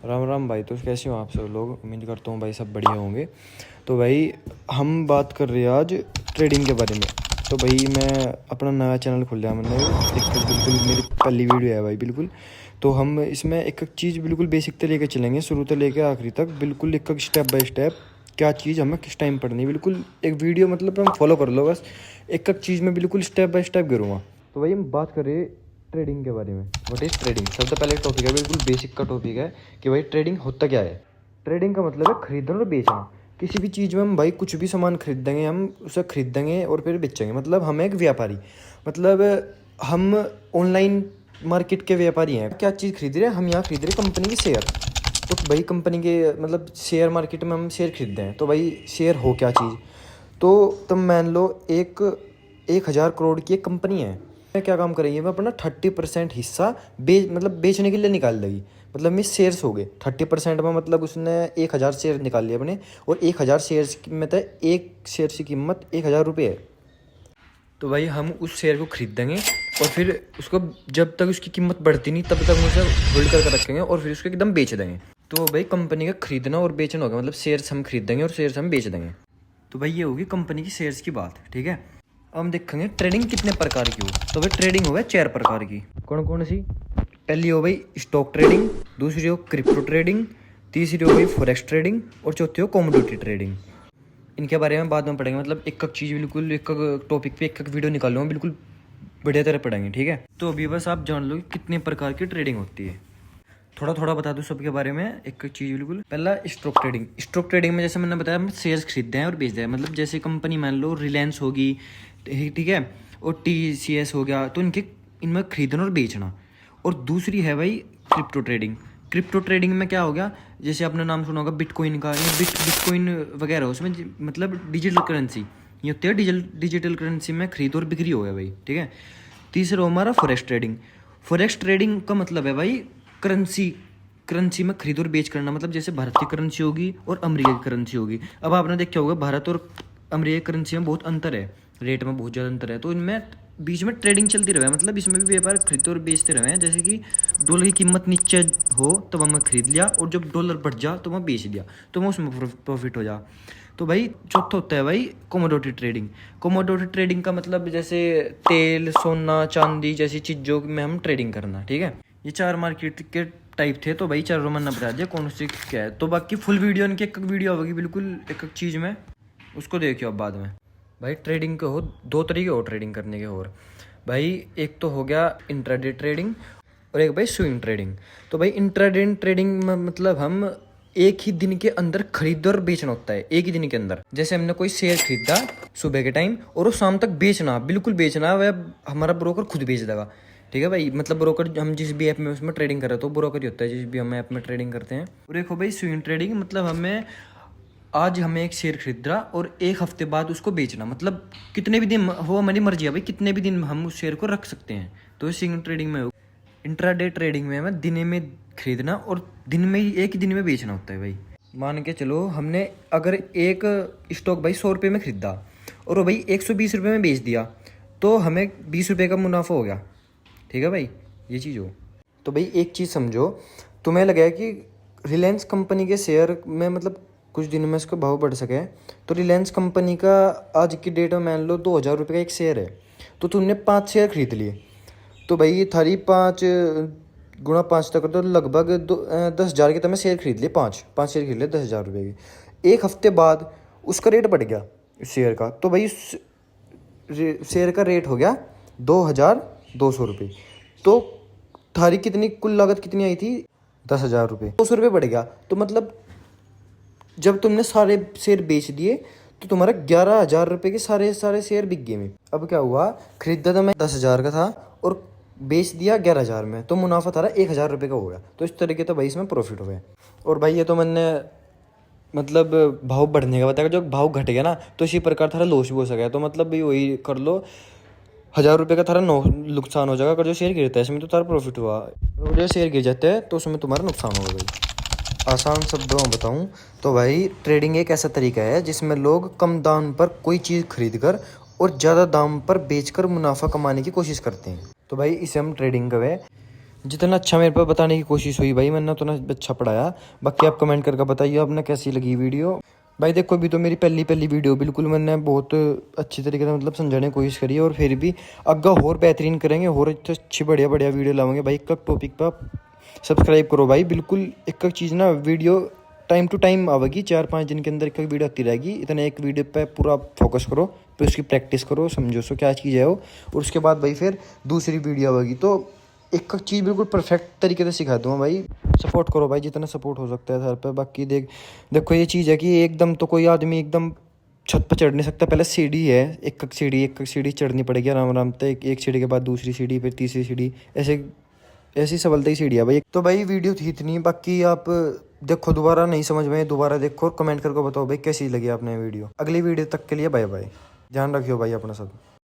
राम राम भाई। तो कैसे हो आप सब लोग? उम्मीद करता हूँ भाई सब बढ़िया होंगे। तो भाई हम बात कर रहे हैं आज ट्रेडिंग के बारे में। तो भाई मैं अपना नया चैनल खोल लिया मैंने, एक बिल्कुल मेरी पहली वीडियो है भाई बिल्कुल। तो हम इसमें एक एक चीज़ बिल्कुल बेसिक से लेके चलेंगे, शुरू से लेके आखिरी तक, बिल्कुल एक एक स्टेप बाय स्टेप क्या चीज़ हमें किस टाइम पढ़नी है, बिल्कुल एक वीडियो मतलब हम फॉलो कर लो बस। एक एक चीज़ में बिल्कुल स्टेप बाय स्टेप गिरूँगा। तो भाई हम बात कर रहे हैं ट्रेडिंग के बारे में। What is trading? सबसे पहले टॉपिक है, बिल्कुल बेसिक का टॉपिक है कि भाई ट्रेडिंग होता क्या है। ट्रेडिंग का मतलब है खरीदना और बेचना। किसी भी चीज़ में हम भाई कुछ भी सामान खरीदेंगे, हम उसे खरीदेंगे और फिर बेचेंगे, मतलब हम एक व्यापारी, मतलब हम ऑनलाइन मार्केट के व्यापारी हैं। क्या चीज़ खरीद रहे हैं हम? यहाँ खरीद रहे हैं कंपनी के शेयर। तो भाई कंपनी के मतलब शेयर मार्केट में हम शेयर खरीदते हैं। तो भाई शेयर हो क्या चीज़? तो तुम मान लो एक 1,000 करोड़ की एक कंपनी है। क्या काम करेंगे? वह अपना 30% हिस्सा मतलब बेचने के लिए निकाल देगी। मतलब में शेयर्स हो गए 30% में, मतलब उसने 1,000 शेयर निकाल लिए अपने, और 1,000 शेयर्स में तो एक शेयर की कीमत 1,000 रुपये है। तो भाई हम उस शेयर को खरीदेंगे और फिर उसको जब तक उसकी कीमत बढ़ती नहीं तब तक हम उसे होल्ड करके रखेंगे और फिर उसको एकदम बेच देंगे। तो भाई कंपनी का खरीदना और बेचना होगा, मतलब शेयर्स हम खरीदेंगे और शेयर्स हम बेच देंगे। तो भाई ये होगी कंपनी की शेयर्स की बात, ठीक है। अब हम देखेंगे ट्रेडिंग कितने प्रकार की हो। तो भाई ट्रेडिंग हो गया 4 प्रकार की। कौन कौन सी? पहली हो भाई स्टॉक ट्रेडिंग, दूसरी हो क्रिप्टो ट्रेडिंग, तीसरी हो भाई फॉरेक्स ट्रेडिंग, और चौथी हो कमोडिटी ट्रेडिंग। इनके बारे में बाद में पढ़ेंगे, मतलब एक एक चीज़ बिल्कुल एक एक टॉपिक पे एक एक वीडियो निकालूंगा, बिल्कुल बढ़िया तरह पढ़ेंगे, ठीक है। तो अभी बस आप जान लो कि कितने प्रकार की ट्रेडिंग होती है। थोड़ा थोड़ा बता दूं सबके बारे में, एक एक चीज़ बिल्कुल। पहला स्टॉक ट्रेडिंग। स्टॉक ट्रेडिंग में जैसे मैंने बताया हम शेयर्स खरीदते हैं और बेचते हैं, मतलब जैसे कंपनी मान लो रिलायंस होगी, ठीक है, और TCS हो गया, तो इनमें खरीदना और बेचना। और दूसरी है भाई क्रिप्टो ट्रेडिंग। क्रिप्टो ट्रेडिंग में क्या हो गया, जैसे आपने नाम सुना होगा बिटकॉइन का, या बिटकॉइन वगैरह, उसमें मतलब डिजिटल करेंसी ये होती है। डिजिटल करेंसी में खरीद और बिक्री हो गया भाई, ठीक है। तीसरा हमारा फॉरेक्स ट्रेडिंग। फॉरेक्स ट्रेडिंग का मतलब है भाई करेंसी में खरीद और बेच करना, मतलब जैसे भारत की करेंसी होगी और अमेरिका की करेंसी होगी। अब आपने देखा होगा भारत और अमेरिका की करेंसी में बहुत अंतर है, रेट में बहुत ज़्यादा अंतर है, तो इनमें बीच में ट्रेडिंग चलती रहे, मतलब इसमें भी व्यापार खरीदते और बेचते रहे। जैसे कि डॉलर की कीमत नीचे हो तो वह खरीद लिया, और जब डॉलर बढ़ जा तो वह बेच दिया, तो वह उसमें प्रॉफिट हो जा। तो भाई चौथा होता है भाई कमोडिटी ट्रेडिंग। कमोडिटी ट्रेडिंग का मतलब जैसे तेल, सोना, चांदी जैसी चीज़ों में हम ट्रेडिंग करना, ठीक है। ये 4 मार्केट के टाइप थे, तो भाई चारों मैंने बता दिया कौन सी क्या है। तो बाकी फुल वीडियो इनकी एक वीडियो होगी बिल्कुल एक एक चीज़ में, उसको देखियो अब बाद में। भाई ट्रेडिंग के हो 2 तरीके हो ट्रेडिंग करने के। और भाई एक तो हो गया इंट्राडे ट्रेडिंग, और एक भाई स्विंग ट्रेडिंग। तो भाई इंट्राडे ट्रेडिंग में मतलब हम एक ही दिन के अंदर खरीद और बेचना होता है, एक ही दिन के अंदर। जैसे हमने कोई शेयर खरीदा सुबह के टाइम और वो शाम तक बेचना, बिल्कुल बेचना, वह हमारा ब्रोकर खुद बेच देगा, ठीक है भाई। मतलब ब्रोकर हम जिस भी ऐप में उसमें ट्रेडिंग कर रहे हो तो ब्रोकर ही होता है जिस भी हम ऐप में ट्रेडिंग करते हैं। और देखो भाई स्विंग ट्रेडिंग मतलब आज हमें एक शेयर खरीदना और एक हफ्ते बाद उसको बेचना, मतलब कितने भी दिन वो हमारी मर्जी है भाई, कितने भी दिन हम उस शेयर को रख सकते हैं। तो स्विंग ट्रेडिंग में इंट्राडे ट्रेडिंग में हमें दिन में खरीदना और दिन में ही एक ही दिन में बेचना होता है भाई। मान के चलो हमने अगर एक स्टॉक भाई 100 रुपये में खरीदा और वो भाई 120 रुपये में बेच दिया, तो हमें 20 रुपये का मुनाफा हो गया, ठीक है भाई। ये चीज़ हो। तो भाई एक चीज़ समझो, तुम्हें लगा कि रिलायंस कंपनी के शेयर में मतलब कुछ दिनों में इसका भाव बढ़ सके, तो रिलायंस कंपनी का आज की डेट में मान लो 2,000 रुपये का एक शेयर है, तो तुमने 5 शेयर खरीद लिए। तो भाई थारी 5 गुणा 5 तक तो लगभग 10,000 के तुम्हें शेयर खरीद लिए, 5 शेयर खरीद लिए 10,000 रुपये के। एक हफ्ते बाद उसका रेट बढ़ गया इस शेयर का, तो भाई उस शेयर का रेट हो गया 2,200 रुपये। तो थारी कितनी कुल लागत कितनी आई थी? 10,000 रुपये। 200 रुपये बढ़ गया, तो मतलब जब तुमने सारे शेयर बेच दिए तो तुम्हारा 11,000 रुपये के सारे शेयर बिक गए में। अब क्या हुआ, खरीदा तो मैं 10,000 का था और बेच दिया 11,000 में, तो मुनाफा था 1,000 रुपये का हो गया। तो इस तरीके तो भाई इसमें प्रॉफिट हो गया। और भाई ये तो मैंने मतलब भाव बढ़ने का बताया, जो भाव घट गया ना तो इसी प्रकार थारा लॉस भी हो सका। तो मतलब भी वही कर लो, 1,000 रुपये का थारा नुकसान हो जाएगा अगर जो शेयर गिरता है, इसमें तो तारा प्रॉफिट हुआ। अगर जो शेयर गिर जाते हैं तो उसमें तुम्हारा नुकसान होगा भाई। आसान शब्दों में बताऊं तो भाई ट्रेडिंग एक ऐसा तरीका है जिसमें लोग कम दाम पर कोई चीज़ खरीद कर और ज़्यादा दाम पर बेचकर मुनाफा कमाने की कोशिश करते हैं। तो भाई इसे हम ट्रेडिंग कहें। जितना अच्छा मेरे पर बताने की कोशिश हुई भाई मैंने उतना अच्छा पढ़ाया। बाकी आप कमेंट करके बताइए आपने कैसी लगी वीडियो। भाई देखो अभी तो मेरी पहली पहली वीडियो, बिल्कुल मैंने बहुत अच्छी तरीके से मतलब समझाने की कोशिश करी है, और फिर भी आगे और बेहतरीन करेंगे और अच्छी बढ़िया बढ़िया वीडियो लाएंगे भाई। एक टॉपिक पर आप सब्सक्राइब करो भाई, बिल्कुल एक चीज़ ना वीडियो टाइम टू टाइम आवेगी, 4-5 दिन के अंदर एक वीडियो आती रहेगी। इतना एक वीडियो पे पूरा फोकस करो, फिर उसकी प्रैक्टिस करो, समझो सो क्या चीज़ है वो, और उसके बाद भाई फिर दूसरी वीडियो आवेगी। तो एक चीज़ बिल्कुल परफेक्ट तरीके से सिखा दूँगा भाई। सपोर्ट करो भाई जितना सपोर्ट हो सकता है सर पे। बाकी देखो ये चीज़ है कि एकदम तो कोई आदमी एकदम छत पर चढ़ नहीं सकता, पहले सीढ़ी है, एक सीढ़ी चढ़नी पड़ेगी आराम आराम से। एक सीढ़ी के बाद दूसरी सीढ़ी, फिर तीसरी सीढ़ी, ऐसे ऐसी सबलता ही सीढ़ी है भाई। तो भाई वीडियो थी इतनी, बाकी आप देखो दोबारा, नहीं समझ में दोबारा देखो और कमेंट करके बताओ भाई कैसी लगी आपने वीडियो। अगली वीडियो तक के लिए बाय बाय, ध्यान रखियो भाई अपना सब।